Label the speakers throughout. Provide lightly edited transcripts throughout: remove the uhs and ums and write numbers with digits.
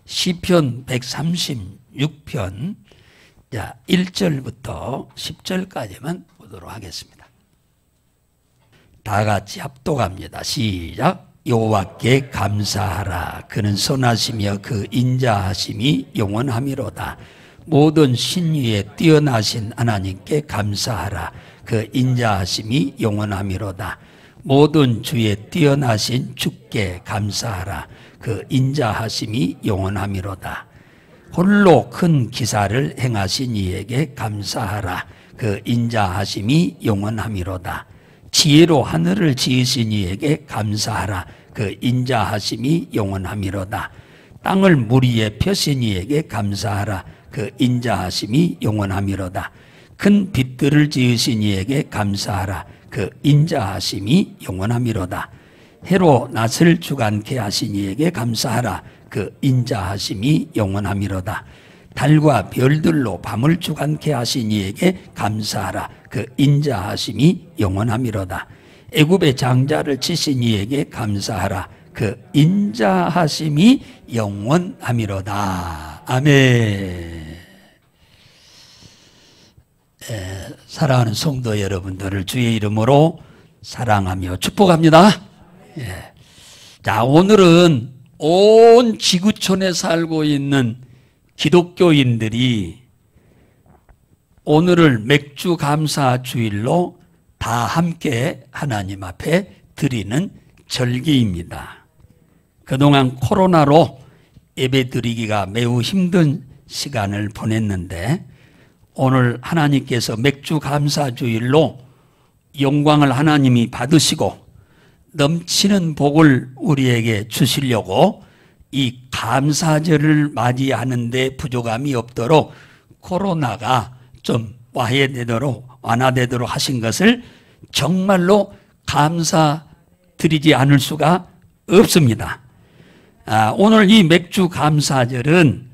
Speaker 1: 시편 136편 1절부터 10절까지만 보도록 하겠습니다. 다 같이 합독합니다. 시작. 여호와께 감사하라. 그는 선하시며 그 인자하심이 영원하미로다. 모든 신위에 뛰어나신 하나님께 감사하라. 그 인자하심이 영원하미로다. 모든 주에 뛰어나신 주께 감사하라. 그 인자하심이 영원하미로다. 홀로 큰 기사를 행하신 이에게 감사하라. 그 인자하심이 영원하미로다. 지혜로 하늘을 지으신 이에게 감사하라. 그 인자하심이 영원하미로다. 땅을 물 위에 펴신 이에게 감사하라. 그 인자하심이 영원하미로다. 큰 빛들을 지으신 이에게 감사하라. 그 인자하심이 영원하미로다. 해로 낯을 주관케 하신 이에게 감사하라. 그 인자하심이 영원하미로다. 달과 별들로 밤을 주관케 하신 이에게 감사하라. 그 인자하심이 영원하미로다. 애굽의 장자를 치신 이에게 감사하라. 그 인자하심이 영원하미로다. 아멘. 사랑하는 성도 여러분들을 주의 이름으로 사랑하며 축복합니다. 자, 오늘은 온 지구촌에 살고 있는 기독교인들이 오늘을 맥주 감사 주일로 다 함께 하나님 앞에 드리는 절기입니다. 그동안 코로나로 예배 드리기가 매우 힘든 시간을 보냈는데 오늘 하나님께서 맥주 감사 주일로 영광을 하나님이 받으시고 넘치는 복을 우리에게 주시려고 이 감사절을 맞이하는 데 부족함이 없도록 코로나가 좀 완화되도록 하신 것을 정말로 감사드리지 않을 수가 없습니다. 오늘 이 맥주 감사절은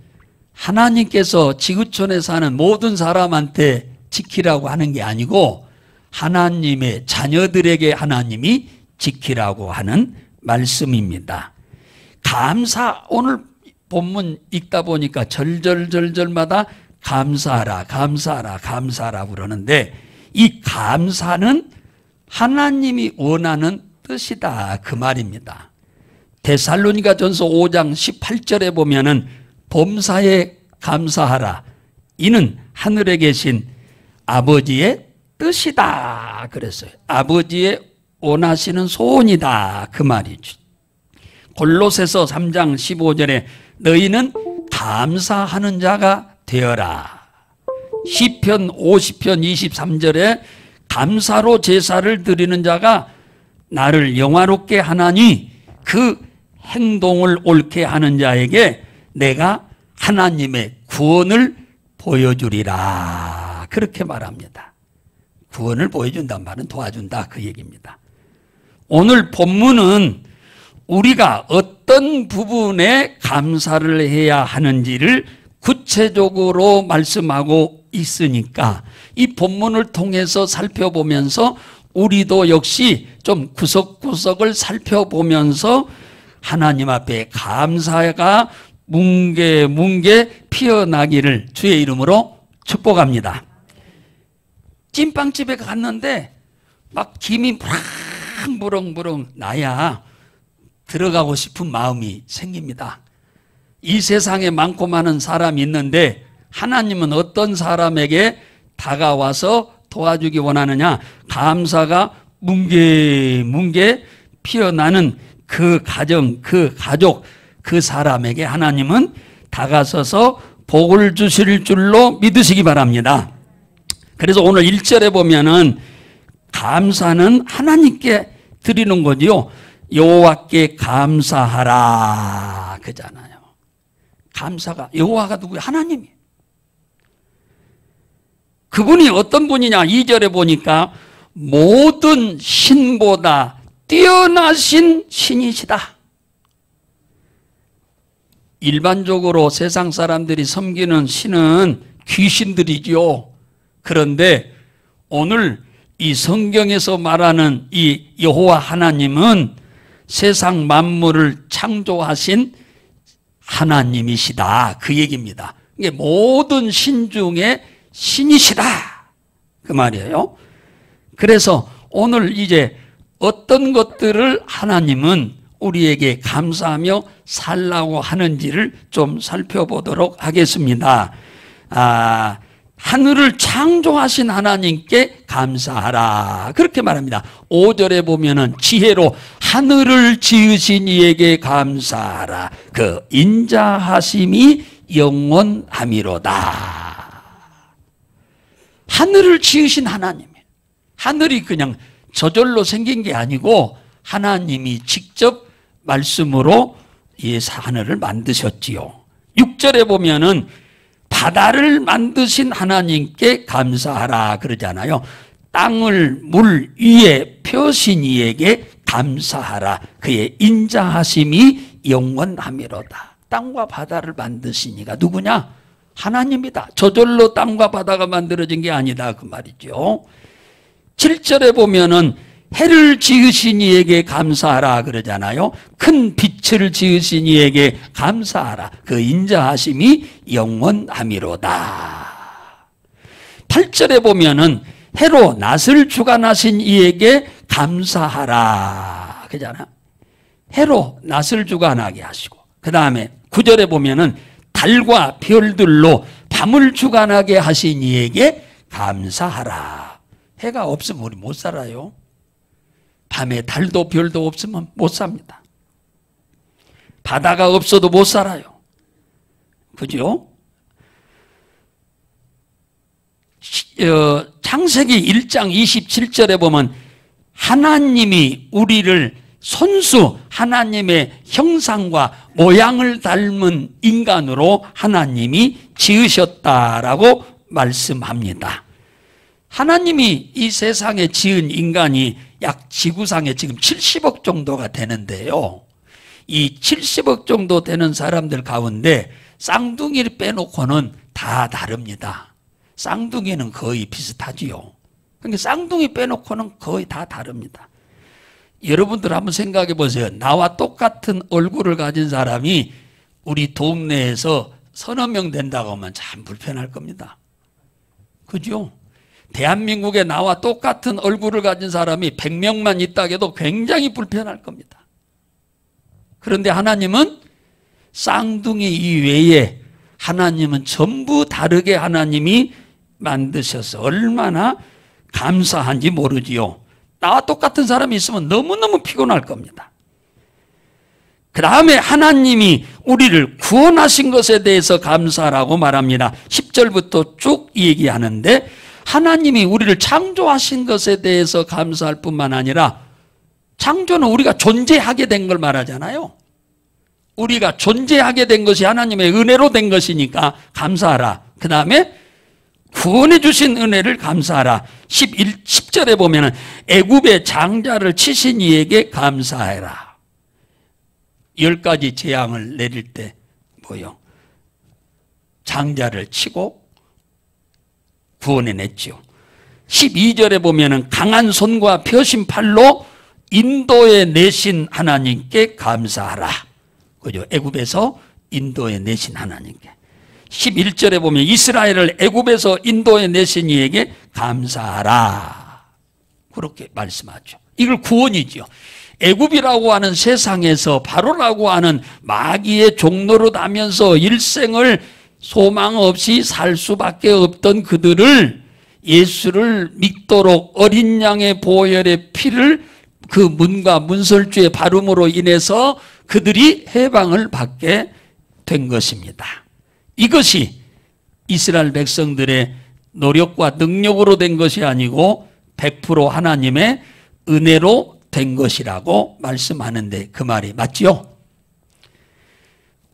Speaker 1: 하나님께서 지구촌에 사는 모든 사람한테 지키라고 하는 게 아니고 하나님의 자녀들에게 하나님이 지키라고 하는 말씀입니다. 오늘 본문 읽다 보니까 절절마다 감사하라, 감사하라, 감사하라 그러는데 이 감사는 하나님이 원하는 뜻이다 그 말입니다. 데살로니가 전서 5장 18절에 보면은 범사에 감사하라. 이는 하늘에 계신 아버지의 뜻이다 그랬어요. 아버지의 원하시는 소원이다 그 말이죠. 골로새서 3장 15절에 너희는 감사하는 자가 되어라. 시편 50편 23절에 감사로 제사를 드리는 자가 나를 영화롭게 하나니 그 행동을 옳게 하는 자에게 내가 하나님의 구원을 보여주리라. 그렇게 말합니다. 구원을 보여준다는 말은 도와준다 그 얘기입니다. 오늘 본문은 우리가 어떤 부분에 감사를 해야 하는지를 구체적으로 말씀하고 있으니까 이 본문을 통해서 살펴보면서 우리도 역시 좀 구석구석을 살펴보면서 하나님 앞에 감사가 뭉게 피어나기를 주의 이름으로 축복합니다. 찐빵집에 갔는데 막 김이 무렁무렁 나야 들어가고 싶은 마음이 생깁니다. 이 세상에 많고 많은 사람이 있는데 하나님은 어떤 사람에게 다가와서 도와주기 원하느냐? 감사가 뭉게 피어나는 그 가정, 그 가족, 그 사람에게 하나님은 다가서서 복을 주실 줄로 믿으시기 바랍니다. 그래서 오늘 1절에 보면은 감사는 하나님께 드리는 거지요. 여호와께 감사하라 그잖아요. 감사가 여호와가 누구예요? 하나님이에요. 그분이 어떤 분이냐? 2절에 보니까 모든 신보다 뛰어나신 신이시다. 일반적으로 세상 사람들이 섬기는 신은 귀신들이지요. 그런데 오늘 이 성경에서 말하는 이 여호와 하나님은 세상 만물을 창조하신 하나님이시다, 그 얘기입니다. 이게 모든 신 중에 신이시다, 그 말이에요. 그래서 오늘 이제 어떤 것들을 하나님은 우리에게 감사하며 살라고 하는지를 좀 살펴보도록 하겠습니다. 하늘을 창조하신 하나님께 감사하라, 그렇게 말합니다. 5절에 보면은 지혜로 하늘을 지으신 이에게 감사하라, 그 인자하심이 영원함이로다. 하늘을 지으신 하나님, 하늘이 그냥 저절로 생긴 게 아니고 하나님이 직접 말씀으로 이 하늘을 만드셨지요. 6절에 보면은 바다를 만드신 하나님께 감사하라 그러잖아요. 땅을 물 위에 펴신 이에게 감사하라, 그의 인자하심이 영원함이로다. 땅과 바다를 만드신 이가 누구냐? 하나님이다. 저절로 땅과 바다가 만들어진 게 아니다, 그 말이죠. 7절에 보면은 해를 지으신 이에게 감사하라 그러잖아요. 큰 빛을 지으신 이에게 감사하라, 그 인자하심이 영원함이로다. 8절에 보면은 해로 낫을 주관하신 이에게 감사하라 그러잖아요. 해로 낫을 주관하게 하시고, 그 다음에 9절에 보면은 달과 별들로 밤을 주관하게 하신 이에게 감사하라. 해가 없으면 우리 못 살아요. 밤에 달도 별도 없으면 못 삽니다. 바다가 없어도 못 살아요. 그죠? 창세기 1장 27절에 보면 하나님이 우리를 손수 하나님의 형상과 모양을 닮은 인간으로 하나님이 지으셨다라고 말씀합니다. 하나님이 이 세상에 지은 인간이 약 지구상에 지금 70억 정도가 되는데요. 이 70억 정도 되는 사람들 가운데 쌍둥이를 빼놓고는 다 다릅니다. 쌍둥이는 거의 비슷하지요. 그러니까 쌍둥이 빼놓고는 거의 다 다릅니다. 여러분들 한번 생각해 보세요. 나와 똑같은 얼굴을 가진 사람이 우리 동네에서 서너 명 된다고 하면 참 불편할 겁니다. 그죠? 대한민국에 나와 똑같은 얼굴을 가진 사람이 100명만 있다 해도 굉장히 불편할 겁니다. 그런데 하나님은 쌍둥이 이외에 하나님은 전부 다르게 하나님이 만드셔서 얼마나 감사한지 모르지요. 나와 똑같은 사람이 있으면 너무너무 피곤할 겁니다. 그 다음에 하나님이 우리를 구원하신 것에 대해서 감사라고 말합니다. 10절부터 쭉 얘기하는데 하나님이 우리를 창조하신 것에 대해서 감사할 뿐만 아니라 창조는 우리가 존재하게 된 걸 말하잖아요. 우리가 존재하게 된 것이 하나님의 은혜로 된 것이니까 감사하라. 그 다음에 구원해 주신 은혜를 감사하라. 10절에 보면은 애굽의 장자를 치신 이에게 감사해라. 10가지 재앙을 내릴 때 뭐요? 장자를 치고 구원해냈죠. 12절에 보면은 강한 손과 펴신 팔로 인도에 내신 하나님께 감사하라. 그죠? 애굽에서 인도에 내신 하나님께. 11절에 보면 이스라엘을 애굽에서 인도에 내신 이에게 감사하라. 그렇게 말씀하죠. 이걸 구원이죠. 애굽이라고 하는 세상에서 바로라고 하는 마귀의 종노릇 하면서 일생을 소망 없이 살 수밖에 없던 그들을 예수를 믿도록 어린 양의 보혈의 피를 그 문과 문설주의 발음으로 인해서 그들이 해방을 받게 된 것입니다. 이것이 이스라엘 백성들의 노력과 능력으로 된 것이 아니고 100% 하나님의 은혜로 된 것이라고 말씀하는데 그 말이 맞지요?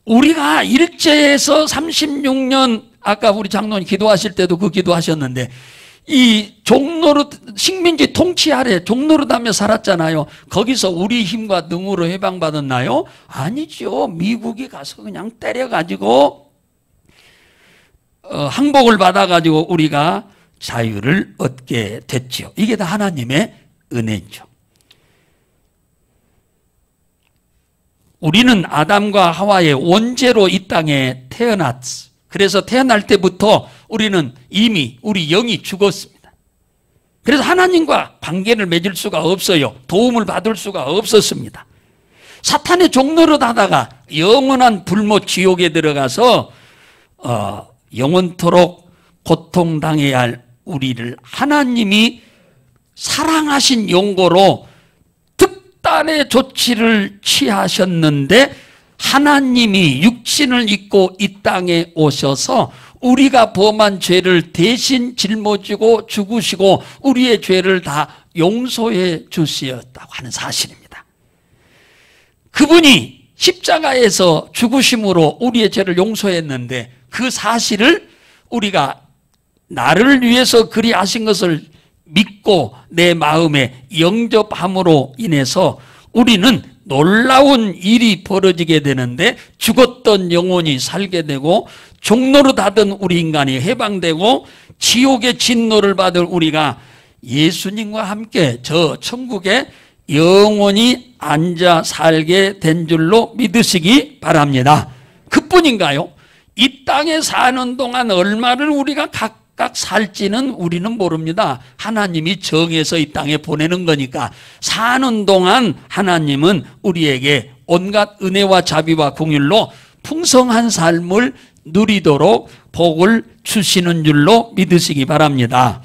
Speaker 1: 우리가 일제에서 36년 아까 우리 장로님 기도하실 때도 그 기도하셨는데 이 종노릇 식민지 통치 아래 종노릇하며 살았잖아요. 거기서 우리 힘과 능으로 해방받았나요? 아니죠. 미국이 가서 그냥 때려가지고 항복을 받아가지고 우리가 자유를 얻게 됐죠. 이게 다 하나님의 은혜죠. 우리는 아담과 하와의 원죄로 이 땅에 태어났어. 그래서 태어날 때부터 우리는 이미 우리 영이 죽었습니다. 그래서 하나님과 관계를 맺을 수가 없어요. 도움을 받을 수가 없었습니다. 사탄의 종노릇 하다가 영원한 불못 지옥에 들어가서 영원토록 고통당해야 할 우리를 하나님이 사랑하신 용고로 특단의 조치를 취하셨는데, 하나님이 육신을 입고 이 땅에 오셔서 우리가 범한 죄를 대신 짊어지고 죽으시고 우리의 죄를 다 용서해 주시었다고 하는 사실입니다. 그분이 십자가에서 죽으심으로 우리의 죄를 용서했는데, 그 사실을 우리가 나를 위해서 그리 하신 것을 믿고 내 마음에 영접함으로 인해서 우리는 놀라운 일이 벌어지게 되는데, 죽었던 영혼이 살게 되고 종노릇 하던 우리 인간이 해방되고 지옥의 진노를 받을 우리가 예수님과 함께 저 천국에 영원히 앉아 살게 된 줄로 믿으시기 바랍니다. 그뿐인가요? 이 땅에 사는 동안 얼마를 우리가 각각 살지는 우리는 모릅니다. 하나님이 정해서 이 땅에 보내는 거니까 사는 동안 하나님은 우리에게 온갖 은혜와 자비와 공율로 풍성한 삶을 누리도록 복을 주시는 줄로 믿으시기 바랍니다.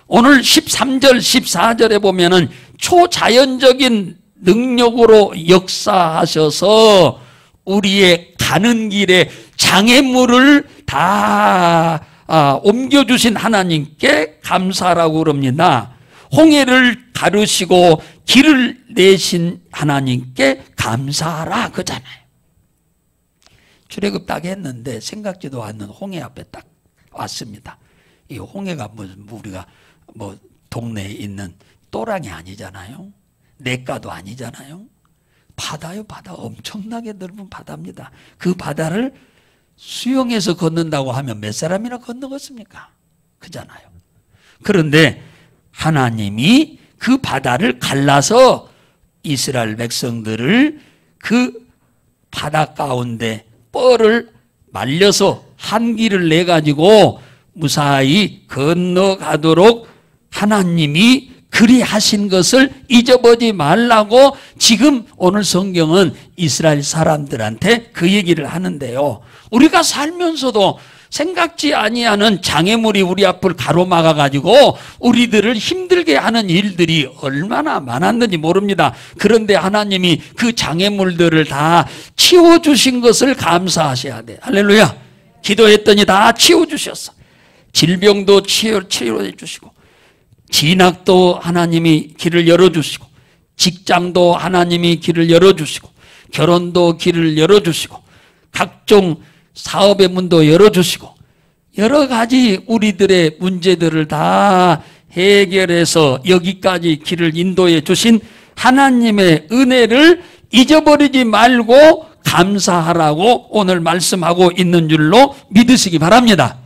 Speaker 1: 오늘 13절 14절에 보면은 초자연적인 능력으로 역사하셔서 우리의 가는 길에 장애물을 다 옮겨주신 하나님께 감사라고 그럽니다. 홍해를 가르시고 길을 내신 하나님께 감사하라 그잖아요. 출애굽 딱 했는데 생각지도 않는 홍해 앞에 딱 왔습니다. 이 홍해가 우리가 동네에 있는 또랑이 아니잖아요. 냇가도 아니잖아요. 바다요, 바다. 엄청나게 넓은 바다입니다. 그 바다를 수영해서 걷는다고 하면 몇 사람이나 건너겠습니까? 그잖아요. 그런데 하나님이 그 바다를 갈라서 이스라엘 백성들을 그 바다 가운데 뻘을 말려서 한 길을 내가지고 무사히 건너가도록 하나님이 그리 하신 것을 잊어버리지 말라고 지금 오늘 성경은 이스라엘 사람들한테 그 얘기를 하는데요. 우리가 살면서도 생각지 아니하는 장애물이 우리 앞을 가로막아 가지고 우리들을 힘들게 하는 일들이 얼마나 많았는지 모릅니다. 그런데 하나님이 그 장애물들을 다 치워주신 것을 감사하셔야 돼. 할렐루야. 기도했더니 다 치워주셨어. 질병도 치료해 주시고, 진학도 하나님이 길을 열어주시고, 직장도 하나님이 길을 열어주시고, 결혼도 길을 열어주시고, 각종 사업의 문도 열어주시고, 여러 가지 우리들의 문제들을 다 해결해서 여기까지 길을 인도해 주신 하나님의 은혜를 잊어버리지 말고 감사하라고 오늘 말씀하고 있는 줄로 믿으시기 바랍니다.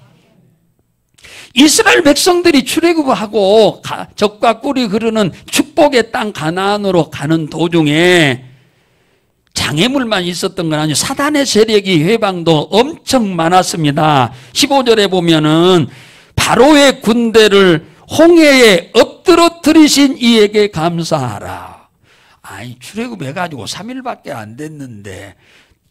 Speaker 1: 이스라엘 백성들이 출애굽하고 젖과 꿀이 흐르는 축복의 땅 가나안으로 가는 도중에 장애물만 있었던 건 아니에요. 사단의 세력이 회방도 엄청 많았습니다. 15절에 보면은 바로의 군대를 홍해에 엎드러뜨리신 이에게 감사하라. 아니, 출애굽해가지고 3일밖에 안 됐는데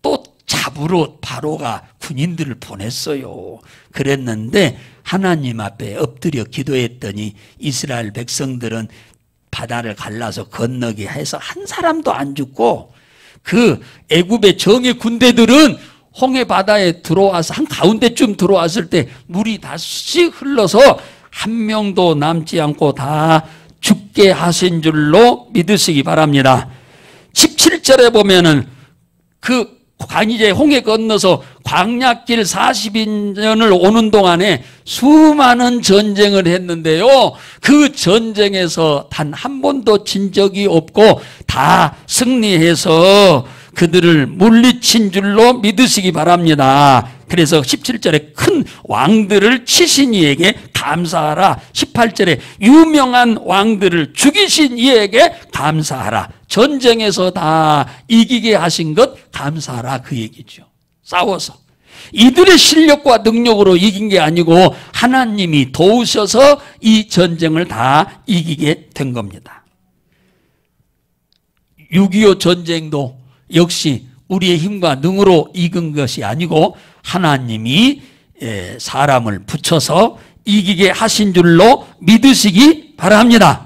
Speaker 1: 또 잡으러 바로가 군인들을 보냈어요. 그랬는데 하나님 앞에 엎드려 기도했더니 이스라엘 백성들은 바다를 갈라서 건너게 해서 한 사람도 안 죽고, 그 애굽의 정예 군대들은 홍해 바다에 들어와서 한 가운데쯤 들어왔을 때 물이 다 씩 흘러서 한 명도 남지 않고 다 죽게 하신 줄로 믿으시기 바랍니다. 17절에 보면은 그 이제 홍해 건너서 광야길 40년을 오는 동안에 수많은 전쟁을 했는데요. 그 전쟁에서 단 한 번도 진 적이 없고 다 승리해서 그들을 물리친 줄로 믿으시기 바랍니다. 그래서 17절에 큰 왕들을 치신 이에게 감사하라. 18절에 유명한 왕들을 죽이신 이에게 감사하라. 전쟁에서 다 이기게 하신 것 감사하라 그 얘기죠. 싸워서. 이들의 실력과 능력으로 이긴 게 아니고 하나님이 도우셔서 이 전쟁을 다 이기게 된 겁니다. 6.25 전쟁도 역시 우리의 힘과 능으로 이긴 것이 아니고 하나님이 사람을 붙여서 이기게 하신 줄로 믿으시기 바랍니다.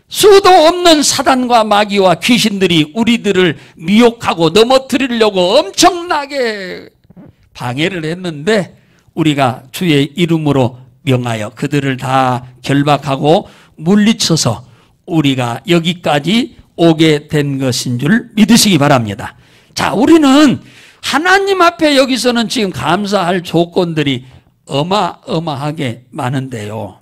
Speaker 1: 수도 없는 사단과 마귀와 귀신들이 우리들을 미혹하고 넘어뜨리려고 엄청나게 방해를 했는데 우리가 주의 이름으로 명하여 그들을 다 결박하고 물리쳐서 우리가 여기까지 오게 된 것인 줄 믿으시기 바랍니다. 자, 우리는 하나님 앞에 여기서는 지금 감사할 조건들이 어마어마하게 많은데요.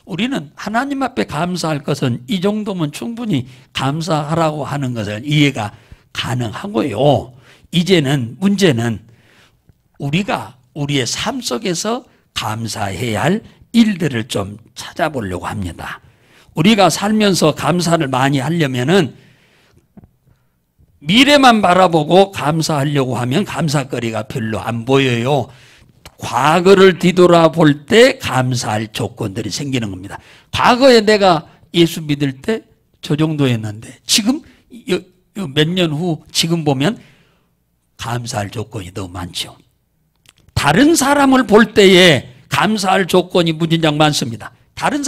Speaker 1: 우리는 하나님 앞에 감사할 것은 이 정도면 충분히 감사하라고 하는 것을 이해가 가능하고요. 이제는 문제는 우리가 우리의 삶 속에서 감사해야 할 일들을 좀 찾아보려고 합니다. 우리가 살면서 감사를 많이 하려면은 미래만 바라보고 감사하려고 하면 감사거리가 별로 안 보여요. 과거를 뒤돌아볼 때 감사할 조건들이 생기는 겁니다. 과거에 내가 예수 믿을 때 저 정도였는데 지금 몇 년 후 지금 보면 감사할 조건이 더 많죠. 다른 사람을 볼 때에 감사할 조건이 무진장 많습니다. 다른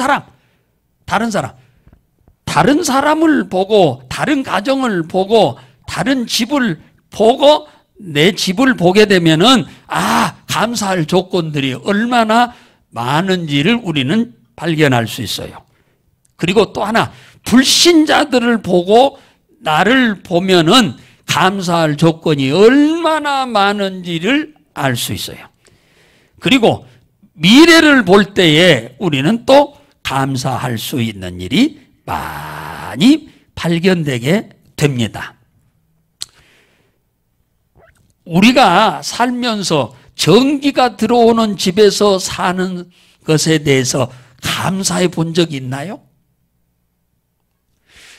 Speaker 1: 사람을 보고 다른 가정을 보고 다른 집을 보고 내 집을 보게 되면은 감사할 조건들이 얼마나 많은지를 우리는 발견할 수 있어요. 그리고 또 하나 불신자들을 보고 나를 보면은 감사할 조건이 얼마나 많은지를 알 수 있어요. 그리고 미래를 볼 때에 우리는 또 감사할 수 있는 일이 많이 발견되게 됩니다. 우리가 살면서 전기가 들어오는 집에서 사는 것에 대해서 감사해 본 적이 있나요?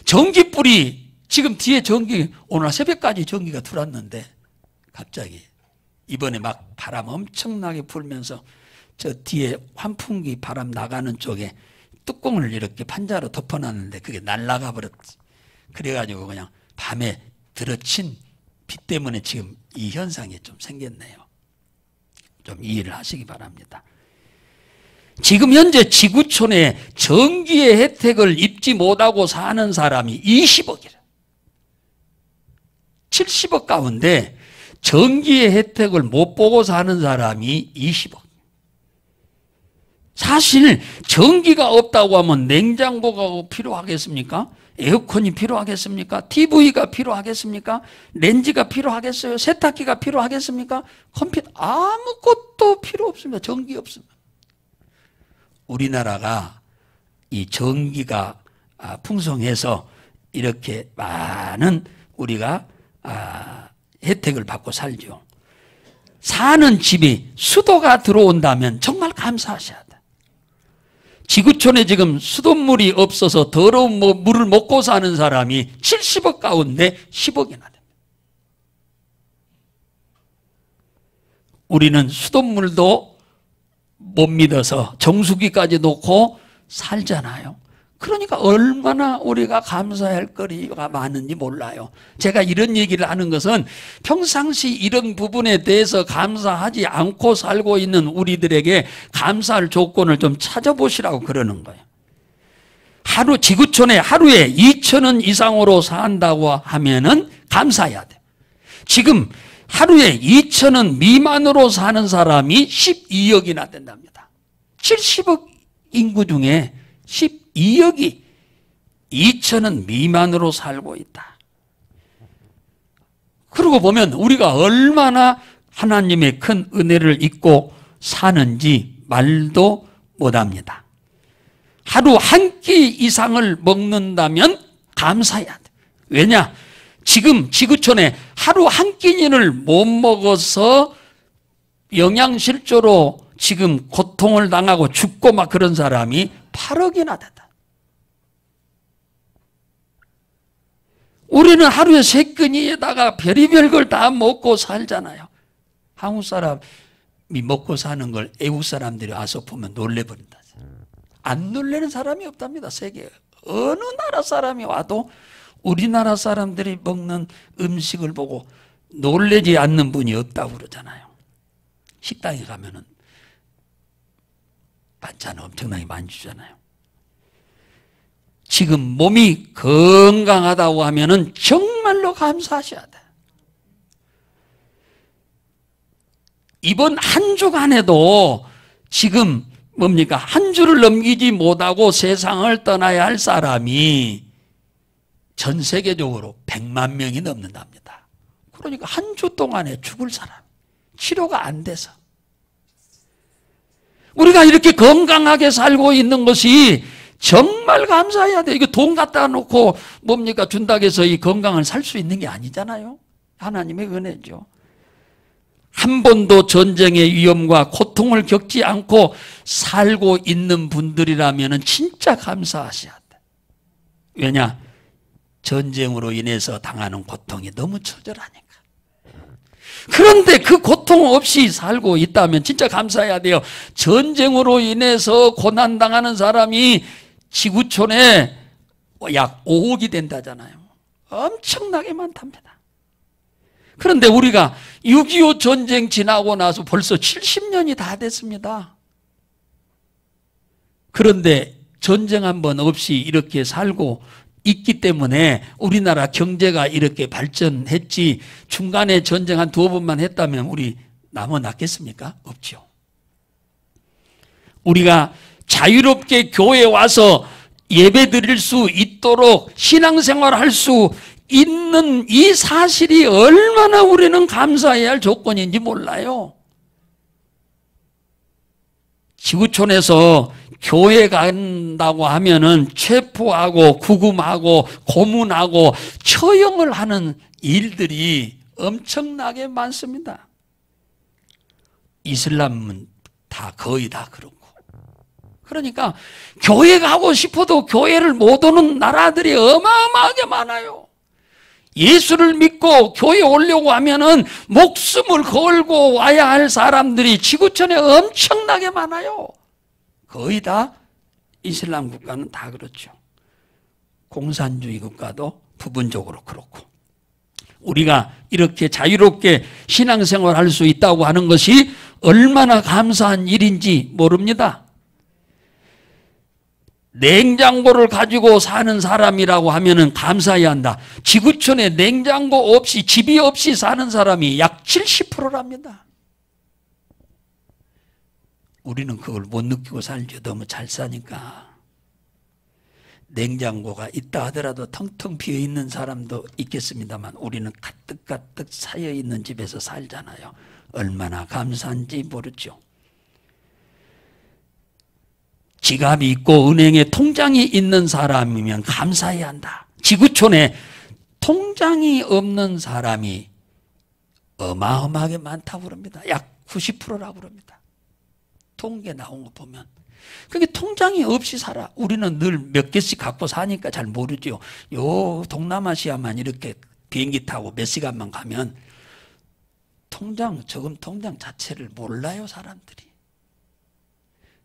Speaker 1: 전기불이 지금 뒤에 오늘 새벽까지 전기가 들어왔는데 갑자기 이번에 막 바람 엄청나게 불면서 저 뒤에 환풍기 바람 나가는 쪽에 뚜껑을 이렇게 판자로 덮어놨는데 그게 날아가 버렸지. 그래가지고 그냥 밤에 들어친 비 때문에 지금 이 현상이 좀 생겼네요. 좀 이해를 하시기 바랍니다. 지금 현재 지구촌에 전기의 혜택을 입지 못하고 사는 사람이 20억이래. 70억 가운데 전기의 혜택을 못 보고 사는 사람이 20억. 사실 전기가 없다고 하면 냉장고가 필요하겠습니까? 에어컨이 필요하겠습니까? TV가 필요하겠습니까? 렌즈가 필요하겠어요? 세탁기가 필요하겠습니까? 컴퓨터 아무것도 필요 없습니다. 전기 없습니다. 우리나라가 이 전기가 풍성해서 이렇게 많은 우리가 혜택을 받고 살죠. 사는 집이 수도가 들어온다면 정말 감사하셔야 돼요. 지구촌에 지금 수돗물이 없어서 더러운 물을 먹고 사는 사람이 70억 가운데 10억이나 됩니다. 우리는 수돗물도 못 믿어서 정수기까지 놓고 살잖아요. 그러니까 얼마나 우리가 감사할 거리가 많은지 몰라요. 제가 이런 얘기를 하는 것은 평상시 이런 부분에 대해서 감사하지 않고 살고 있는 우리들에게 감사할 조건을 좀 찾아보시라고 그러는 거예요. 지구촌에 하루에 2,000원 이상으로 산다고 하면은 감사해야 돼요. 지금 하루에 2,000원 미만으로 사는 사람이 12억이나 된답니다. 70억 인구 중에 12억이 2,000원 미만으로 살고 있다. 그러고 보면 우리가 얼마나 하나님의 큰 은혜를 잊고 사는지 말도 못합니다. 하루 한 끼 이상을 먹는다면 감사해야 돼. 왜냐? 지금 지구촌에 하루 한 끼를 못 먹어서 영양실조로 지금 고통을 당하고 죽고 막 그런 사람이 8억이나 된다. 우리는 하루에 3끼니에다가 별의별 걸 다 먹고 살잖아요. 한국 사람이 먹고 사는 걸 외국 사람들이 와서 보면 놀래버린다. 안 놀래는 사람이 없답니다. 세계에. 어느 나라 사람이 와도 우리나라 사람들이 먹는 음식을 보고 놀래지 않는 분이 없다고 그러잖아요. 식당에 가면은 반찬을 엄청나게 많이 주잖아요. 지금 몸이 건강하다고 하면은 정말로 감사하셔야 돼. 이번 한 주간에도 지금 뭡니까? 한 주를 넘기지 못하고 세상을 떠나야 할 사람이 전 세계적으로 100만 명이 넘는답니다. 그러니까 한 주 동안에 죽을 사람, 치료가 안 돼서. 우리가 이렇게 건강하게 살고 있는 것이 정말 감사해야 돼. 이거 돈 갖다 놓고 뭡니까? 준다고 해서 이 건강을 살 수 있는 게 아니잖아요. 하나님의 은혜죠. 한 번도 전쟁의 위험과 고통을 겪지 않고 살고 있는 분들이라면 진짜 감사하셔야 돼. 왜냐? 전쟁으로 인해서 당하는 고통이 너무 처절하니까. 그런데 그 고통 없이 살고 있다면 진짜 감사해야 돼요. 전쟁으로 인해서 고난당하는 사람이 지구촌에 약 5억이 된다잖아요. 엄청나게 많답니다. 그런데 우리가 6.25 전쟁 지나고 나서 벌써 70년이 다 됐습니다. 그런데 전쟁 한 번 없이 이렇게 살고 있기 때문에 우리나라 경제가 이렇게 발전했지, 중간에 전쟁 한 2번만 했다면 우리 남아났겠습니까? 없죠. 우리가 자유롭게 교회에 와서 예배 드릴 수 있도록 신앙생활을 할 수 있는 이 사실이 얼마나 우리는 감사해야 할 조건인지 몰라요. 지구촌에서 교회 간다고 하면은 체포하고 구금하고 고문하고 처형을 하는 일들이 엄청나게 많습니다. 이슬람은 거의 다 그렇고. 그러니까 교회 가고 싶어도 교회를 못 오는 나라들이 어마어마하게 많아요. 예수를 믿고 교회에 오려고 하면은 목숨을 걸고 와야 할 사람들이 지구촌에 엄청나게 많아요. 거의 다 이슬람 국가는 다 그렇죠. 공산주의 국가도 부분적으로 그렇고. 우리가 이렇게 자유롭게 신앙생활을 할 수 있다고 하는 것이 얼마나 감사한 일인지 모릅니다. 냉장고를 가지고 사는 사람이라고 하면은 감사해야 한다. 지구촌에 냉장고 없이, 집이 없이 사는 사람이 약 70%랍니다. 우리는 그걸 못 느끼고 살죠. 너무 잘 사니까. 냉장고가 있다 하더라도 텅텅 비어 있는 사람도 있겠습니다만 우리는 가득가득 차여 있는 집에서 살잖아요. 얼마나 감사한지 모르죠. 지갑이 있고 은행에 통장이 있는 사람이면 감사해야 한다. 지구촌에 통장이 없는 사람이 어마어마하게 많다고 그럽니다. 약 90%라고 그럽니다. 통계 나온 거 보면. 그게 통장이 없이 살아. 우리는 늘 몇 개씩 갖고 사니까 잘 모르죠. 요 동남아시아만 이렇게 비행기 타고 몇 시간만 가면 저금 통장 자체를 몰라요, 사람들이.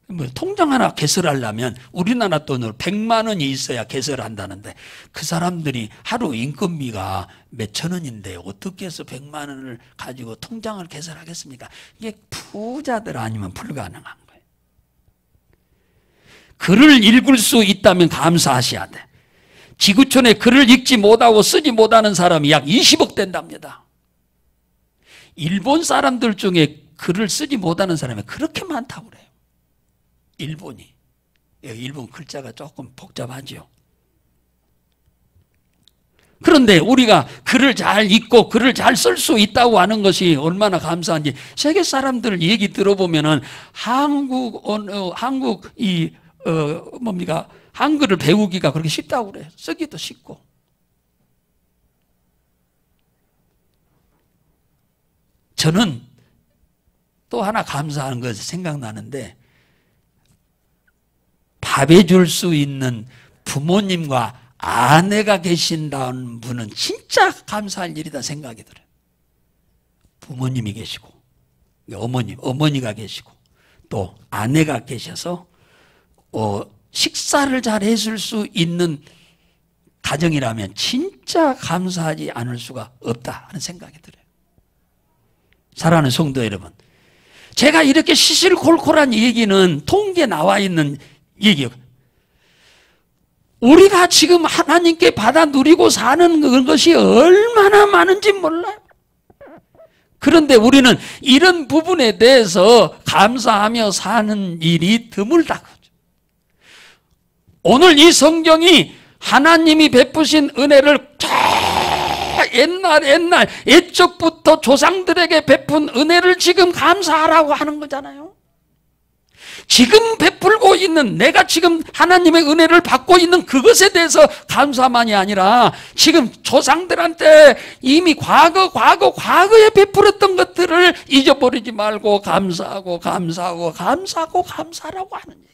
Speaker 1: 뭐 통장 하나 개설하려면 우리나라 돈으로 100만 원이 있어야 개설한다는데 그 사람들이 하루 인건비가 몇천 원인데 어떻게 해서 100만 원을 가지고 통장을 개설하겠습니까? 이게 부자들 아니면 불가능한 거예요. 글을 읽을 수 있다면 감사하셔야 돼. 지구촌에 글을 읽지 못하고 쓰지 못하는 사람이 약 20억 된답니다. 일본 사람들 중에 글을 쓰지 못하는 사람이 그렇게 많다고 그래요. 일본이. 일본 글자가 조금 복잡하죠. 그런데 우리가 글을 잘 읽고 글을 잘 쓸 수 있다고 하는 것이 얼마나 감사한지 세계 사람들 얘기 들어보면은 한글을 배우기가 그렇게 쉽다고 그래요. 쓰기도 쉽고. 저는 또 하나 감사한 것이 생각나는데 밥 해줄 수 있는 부모님과 아내가 계신다는 분은 진짜 감사할 일이다 생각이 들어요. 부모님이 계시고 어머니가 계시고 또 아내가 계셔서 식사를 잘 해줄 수 있는 가정이라면 진짜 감사하지 않을 수가 없다 하는 생각이 들어요. 사랑하는 성도 여러분, 제가 이렇게 시시콜콜한 얘기는 통계에 나와 있는 얘기예요. 우리가 지금 하나님께 받아 누리고 사는 것이 얼마나 많은지 몰라요. 그런데 우리는 이런 부분에 대해서 감사하며 사는 일이 드물다. 오늘 이 성경이 하나님이 베푸신 은혜를 옛날 옛적부터 조상들에게 베푼 은혜를 지금 감사하라고 하는 거잖아요. 지금 베풀고 있는, 내가 지금 하나님의 은혜를 받고 있는 그것에 대해서 감사만이 아니라 지금 조상들한테 이미 과거에 베풀었던 것들을 잊어버리지 말고 감사하라고 하는 얘기.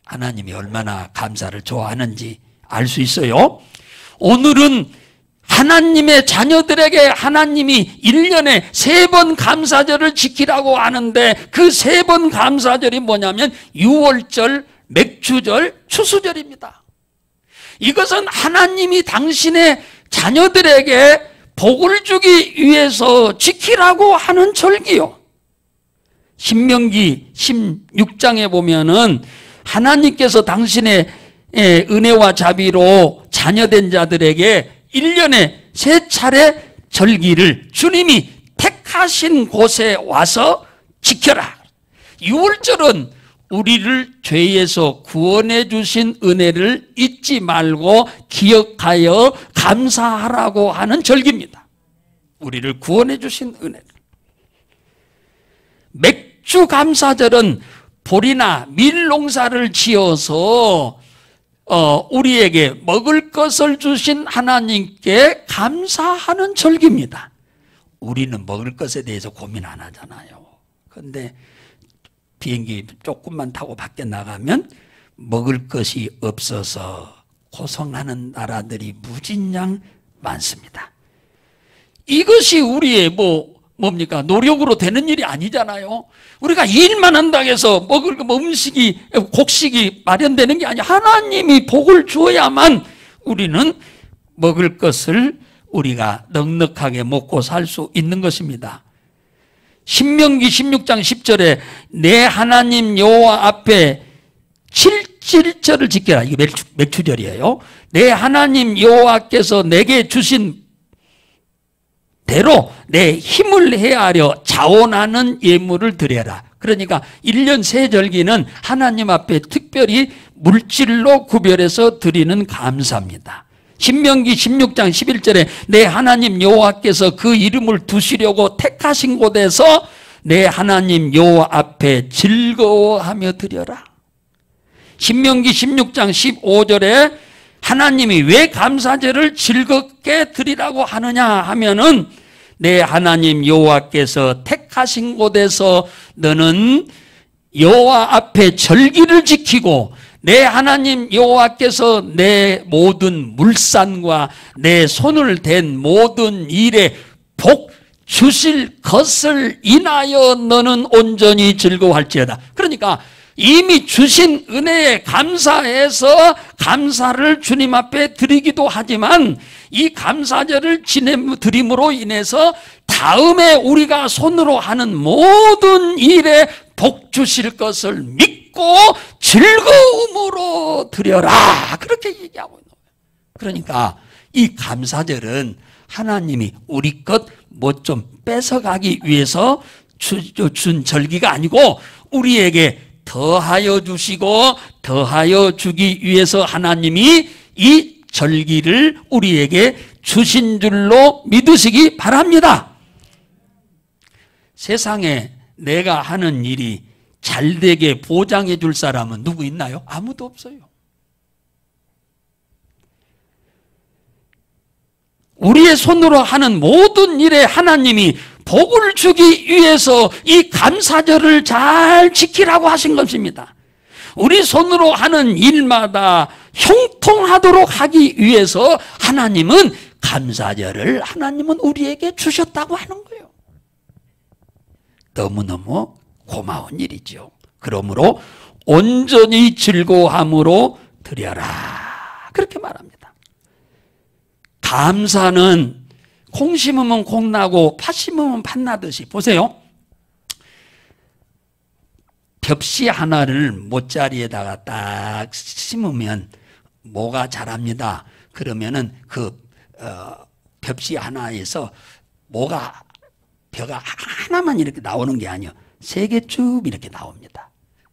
Speaker 1: 하나님이 얼마나 감사를 좋아하는지 알 수 있어요. 오늘은 하나님의 자녀들에게 하나님이 1년에 3번 감사절을 지키라고 하는데 그 3번 감사절이 뭐냐면 유월절, 맥주절, 추수절입니다. 이것은 하나님이 당신의 자녀들에게 복을 주기 위해서 지키라고 하는 절기요. 신명기 16장에 보면은 하나님께서 당신의 은혜와 자비로 자녀된 자들에게 1년에 3차례 절기를 주님이 택하신 곳에 와서 지켜라. 6월절은 우리를 죄에서 구원해 주신 은혜를 잊지 말고 기억하여 감사하라고 하는 절기입니다. 우리를 구원해 주신 은혜를. 맥주감사절은 보리나 밀 농사를 지어서 우리에게 먹을 것을 주신 하나님께 감사하는 절기입니다. 우리는 먹을 것에 대해서 고민 안 하잖아요. 그런데 비행기 조금만 타고 밖에 나가면 먹을 것이 없어서 고생하는 나라들이 무진장 많습니다. 이것이 우리의 뭡니까? 노력으로 되는 일이 아니잖아요. 우리가 일만 한다고 해서 먹을 곡식이 마련되는 게 아니야. 하나님이 복을 주어야만 우리는 먹을 것을 우리가 넉넉하게 먹고 살 수 있는 것입니다. 신명기 16장 10절에 내 하나님 여호와 앞에 7절을 지켜라. 이게 맥주절이에요. 내 하나님 여호와께서 내게 주신 대로 내 힘을 헤아려 자원하는 예물을 드려라. 그러니까 1년 세절기는 하나님 앞에 특별히 물질로 구별해서 드리는 감사입니다. 신명기 16장 11절에 내 하나님 여호와께서 그 이름을 두시려고 택하신 곳에서 내 하나님 여호와 앞에 즐거워하며 드려라. 신명기 16장 15절에 하나님이 왜 감사제를 즐겁게 드리라고 하느냐 하면은 내 하나님 여호와께서 택하신 곳에서 너는 여호와 앞에 절기를 지키고 내 하나님 여호와께서 내 모든 물산과 내 손을 댄 모든 일에 복 주실 것을 인하여 너는 온전히 즐거워할지어다. 그러니까 이미 주신 은혜에 감사해서 감사를 주님 앞에 드리기도 하지만 이 감사절을 드림으로 인해서 다음에 우리가 손으로 하는 모든 일에 복 주실 것을 믿고 즐거움으로 드려라. 그렇게 얘기하고 있는 거예요. 그러니까 이 감사절은 하나님이 우리 것 뭐 좀 뺏어가기 위해서 준 절기가 아니고 우리에게 더하여 주시고 더하여 주기 위해서 하나님이 이 절기를 우리에게 주신 줄로 믿으시기 바랍니다. 세상에 내가 하는 일이 잘되게 보장해 줄 사람은 누구 있나요? 아무도 없어요. 우리의 손으로 하는 모든 일에 하나님이 복을 주기 위해서 이 감사절을 잘 지키라고 하신 것입니다. 우리 손으로 하는 일마다 형통하도록 하기 위해서 하나님은 감사절을 하나님은 우리에게 주셨다고 하는 거예요. 너무너무 고마운 일이죠. 그러므로 온전히 즐거워함으로 드려라, 그렇게 말합니다. 감사는 콩 심으면 콩 나고 팥 심으면 팥 나듯이, 보세요. 벽시 하나를 못자리에다가 딱 심으면 뭐가 자랍니다. 그러면은 그 벽시 하나에서 뭐가 벼가 하나만 이렇게 나오는 게 아니에요. 3개 쭉 이렇게 나옵니다.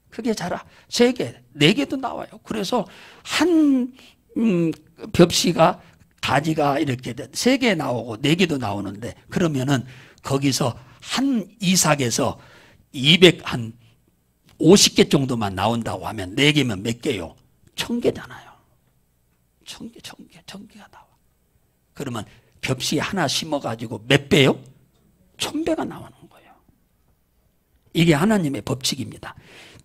Speaker 1: 그게 자라 3개, 4개도 나와요. 그래서 한 벽시가 가지가 이렇게 3개 나오고 4개도 나오는데, 그러면은 거기서 한 이삭에서 250개 정도만 나온다고 하면 4개면 몇 개요? 1000개잖아요. 1000개가 나와. 그러면 벽시 하나 심어가지고 몇 배요? 1000배가 나오는 거예요. 이게 하나님의 법칙입니다.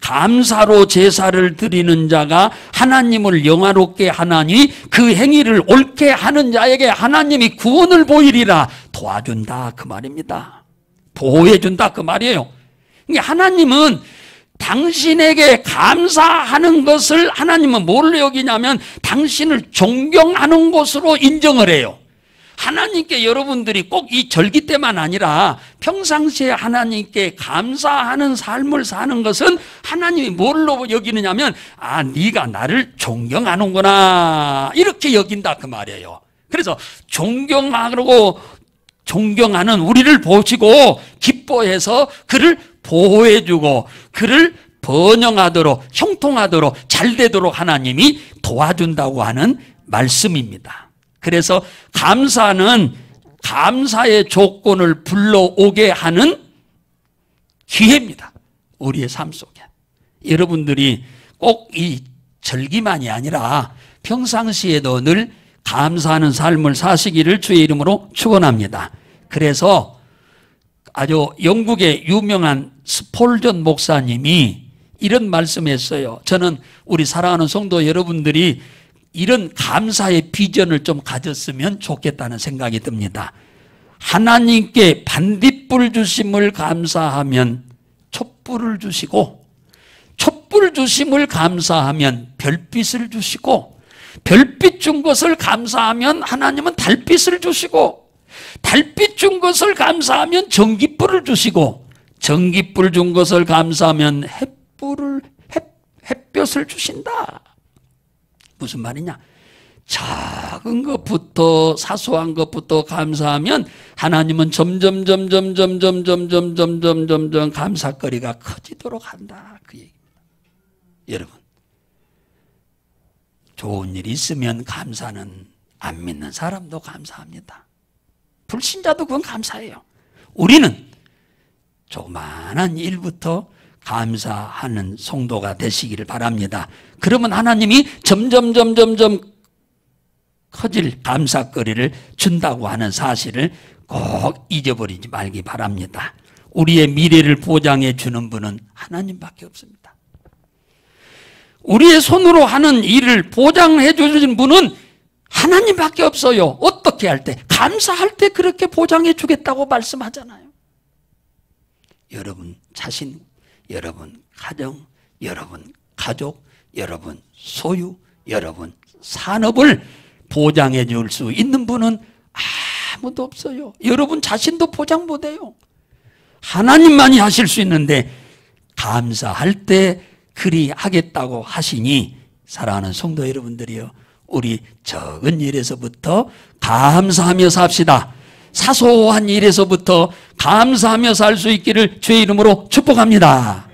Speaker 1: 감사로 제사를 드리는 자가 하나님을 영화롭게 하나니 그 행위를 옳게 하는 자에게 하나님이 구원을 보이리라. 도와준다, 그 말입니다. 보호해준다, 그 말이에요. 하나님은 당신에게 감사하는 것을 하나님은 뭘로 여기냐면 당신을 존경하는 것으로 인정을 해요. 하나님께 여러분들이 꼭 이 절기 때만 아니라 평상시에 하나님께 감사하는 삶을 사는 것은 하나님이 뭘로 여기느냐면, 아, 네가 나를 존경하는구나, 이렇게 여긴다, 그 말이에요. 그래서 존경하는 우리를 보시고 기뻐해서 그를 보호해주고 그를 번영하도록, 형통하도록, 잘되도록 하나님이 도와준다고 하는 말씀입니다. 그래서 감사는 감사의 조건을 불러오게 하는 기회입니다. 우리의 삶 속에. 여러분들이 꼭 이 절기만이 아니라 평상시에도 늘 감사하는 삶을 사시기를 주의 이름으로 축원합니다. 그래서 아주 영국의 유명한 스폴전 목사님이 이런 말씀했어요. 저는 우리 사랑하는 성도 여러분들이 이런 감사의 비전을 좀 가졌으면 좋겠다는 생각이 듭니다. 하나님께 반딧불 주심을 감사하면 촛불을 주시고, 촛불 주심을 감사하면 별빛을 주시고, 별빛 준 것을 감사하면 하나님은 달빛을 주시고, 달빛 준 것을 감사하면 전깃불을 주시고, 전깃불 준 것을 감사하면 햇볕을 주신다. 무슨 말이냐? 작은 것부터, 사소한 것부터 감사하면 하나님은 점점 감사거리가 커지도록 한다, 그 얘기입니다. 여러분, 좋은 일이 있으면 감사는 안 믿는 사람도 감사합니다. 불신자도 그건 감사해요. 우리는 조그마한 일부터 감사하는 성도가 되시기를 바랍니다. 그러면 하나님이 점점 커질 감사거리를 준다고 하는 사실을 꼭 잊어버리지 말기 바랍니다. 우리의 미래를 보장해 주는 분은 하나님밖에 없습니다. 우리의 손으로 하는 일을 보장해 주는 분은 하나님밖에 없어요. 어떻게 할 때? 감사할 때 그렇게 보장해 주겠다고 말씀하잖아요. 여러분 자신, 여러분 가정, 여러분 가족, 여러분 소유, 여러분 산업을 보장해 줄 수 있는 분은 아무도 없어요. 여러분 자신도 보장 못해요. 하나님만이 하실 수 있는데 감사할 때 그리 하겠다고 하시니, 사랑하는 성도 여러분들이요, 우리 적은 일에서부터 감사하며 삽시다. 사소한 일에서부터 감사하며 살 수 있기를 주의 이름으로 축복합니다.